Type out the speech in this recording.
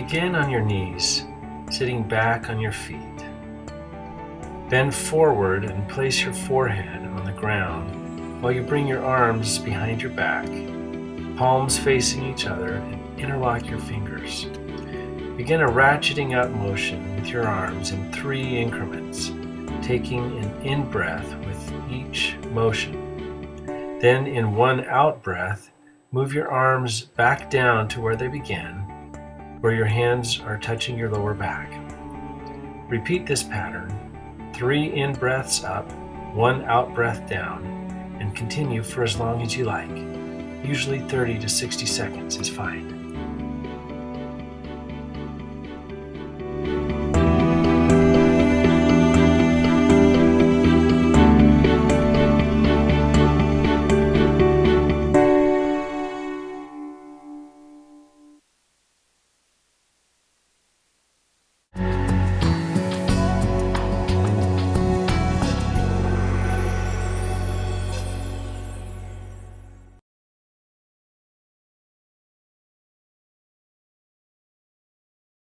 Begin on your knees, sitting back on your feet. Bend forward and place your forehead on the ground while you bring your arms behind your back, palms facing each other, and interlock your fingers. Begin a ratcheting out motion with your arms in 3 increments, taking an in-breath with each motion. Then in 1 out-breath, move your arms back down to where they began, where your hands are touching your lower back. Repeat this pattern, 3 in-breaths up, 1 out-breath down, and continue for as long as you like. Usually 30 to 60 seconds is fine.